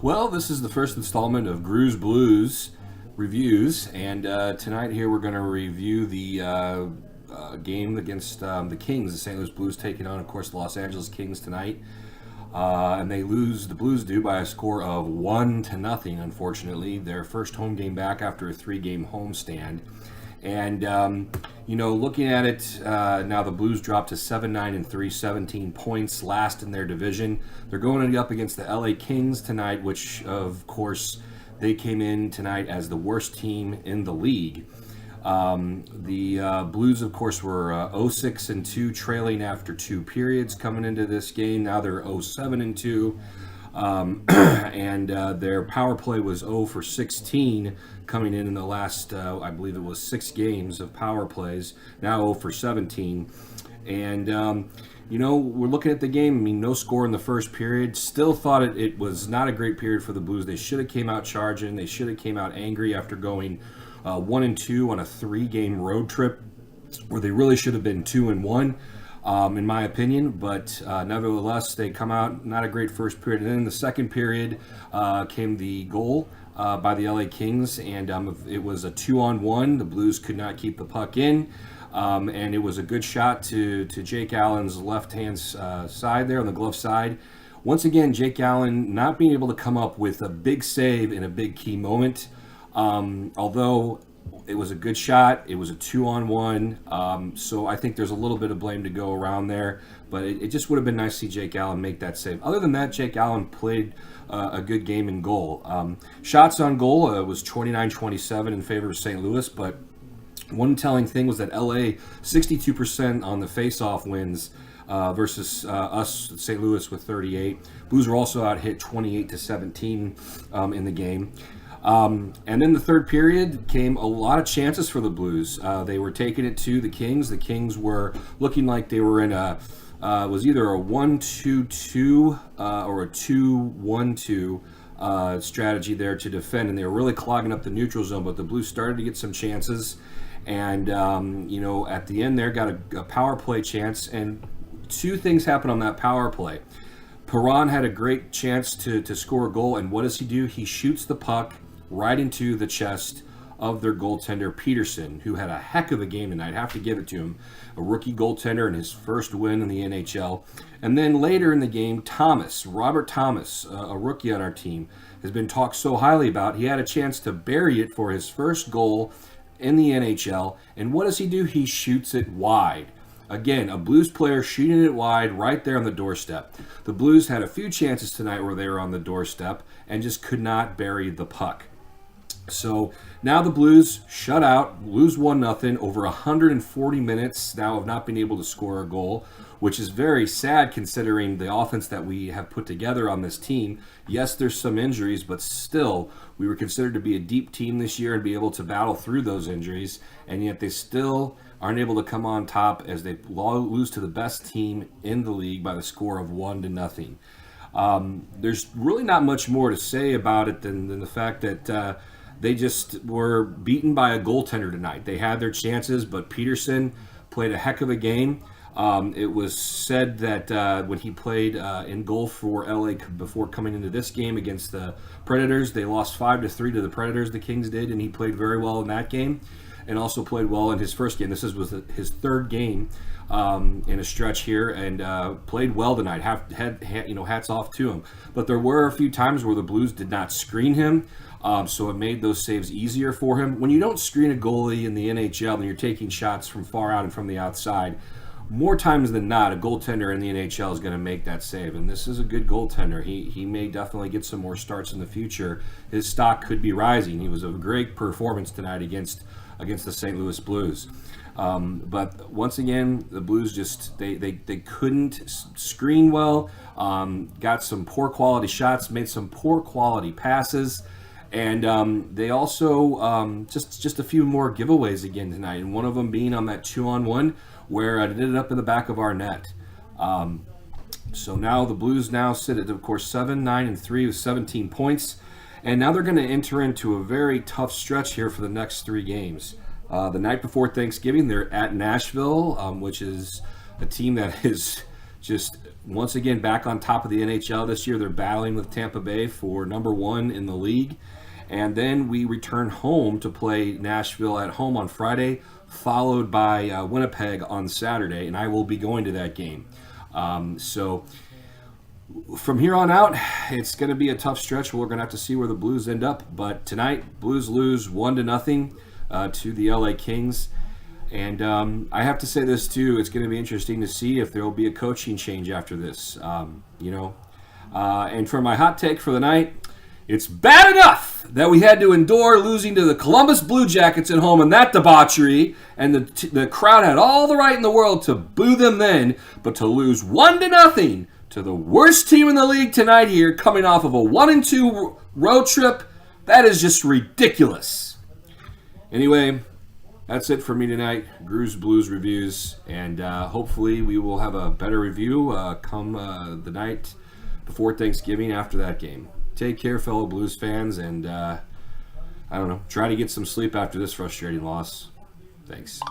Well, this is the first installment of Groo's Blues reviews, and tonight here we're going to review the game against the Kings. The St. Louis Blues taking on, of course, the Los Angeles Kings tonight, and they lose. The Blues do by a score of 1-0. Unfortunately, their first home game back after a 3-game homestand. And looking at it now, the Blues dropped to 7-9-3, 17 points, last in their division. They're going up against the LA Kings tonight, which, of course, they came in tonight as the worst team in the league. The Blues, of course, were 0-6-2, trailing after 2 periods coming into this game. Now they're 0-7-2. And their power play was 0 for 16 coming in the last, I believe it was 6 games of power plays, now 0 for 17. And, we're looking at the game. I mean, no score in the first period. Still thought it was not a great period for the Blues. They should have came out charging. They should have came out angry after going 1-2 on a 3-game road trip where they really should have been 2-1. In my opinion, but nevertheless, they come out not a great first period. And then in the second period came the goal by the LA Kings, and it was a 2-on-1. The Blues could not keep the puck in, and it was a good shot to Jake Allen's left-hand side there on the glove side. Once again, Jake Allen not being able to come up with a big save in a big key moment, although it was a good shot. It was a 2-on-1. So I think there's a little bit of blame to go around there. But it just would have been nice to see Jake Allen make that save. Other than that, Jake Allen played a good game in goal. Shots on goal was 29-27 in favor of St. Louis. But one telling thing was that LA, 62% on the face-off wins versus us, St. Louis, with 38. Blues were also out hit 28-17 in the game. And then the third period came a lot of chances for the Blues. They were taking it to the Kings. The Kings were looking like they were in was either a 1-2-2 or a 2-1-2 strategy there to defend, and they were really clogging up the neutral zone. But the Blues started to get some chances, and at the end there got a power play chance, and 2 things happened on that power play. Perron had a great chance to score a goal, and what does he do? He shoots the puck right into the chest of their goaltender, Petersen, who had a heck of a game tonight. Have to give it to him. A rookie goaltender and his first win in the NHL. And then later in the game, Robert Thomas, a rookie on our team, has been talked so highly about. He had a chance to bury it for his first goal in the NHL. And what does he do? He shoots it wide. Again, a Blues player shooting it wide right there on the doorstep. The Blues had a few chances tonight where they were on the doorstep and just could not bury the puck. So now the Blues shut out, lose 1-0, over 140 minutes now of not being able to score a goal, which is very sad considering the offense that we have put together on this team. Yes, there's some injuries, but still, we were considered to be a deep team this year and be able to battle through those injuries, and yet they still aren't able to come on top as they lose to the best team in the league by the score of 1-0. There's really not much more to say about it than the fact that they just were beaten by a goaltender tonight. They had their chances, but Petersen played a heck of a game. It was said that when he played in goal for LA before coming into this game against the Predators, they lost 5-3 to the Predators, the Kings did, and he played very well in that game and also played well in his first game. This was his third game in a stretch here, and played well tonight. Hats off to him. But there were a few times where the Blues did not screen him. So it made those saves easier for him. When you don't screen a goalie in the NHL and you're taking shots from far out and from the outside, more times than not, a goaltender in the NHL is going to make that save. And this is a good goaltender. He may definitely get some more starts in the future. His stock could be rising. He was a great performance tonight against the St. Louis Blues. But once again, the Blues just they couldn't screen well. Got some poor quality shots, made some poor quality passes. And they also just a few more giveaways again tonight, and one of them being on that 2-on-1 where it ended up in the back of our net. So now the Blues now sit at, of course, 7-9-3 with 17 points, and now they're going to enter into a very tough stretch here for the next 3 games. The night before Thanksgiving, they're at Nashville, which is a team that is just once again back on top of the NHL this year. They're battling with Tampa Bay for number 1 in the league. And then we return home to play Nashville at home on Friday, followed by Winnipeg on Saturday, and I will be going to that game. So from here on out, it's going to be a tough stretch. We're going to have to see where the Blues end up. But tonight, Blues lose 1-0 to the LA Kings. And I have to say this too, it's going to be interesting to see if there will be a coaching change after this. And for my hot take for the night, it's bad enough that we had to endure losing to the Columbus Blue Jackets at home in that debauchery, and the crowd had all the right in the world to boo them then, but to lose 1-0 to the worst team in the league tonight here, coming off of a 1-2 road trip, that is just ridiculous. Anyway, that's it for me tonight. Grooves Blues reviews, and hopefully we will have a better review come the night before Thanksgiving after that game. Take care, fellow Blues fans, and I don't know, try to get some sleep after this frustrating loss. Thanks.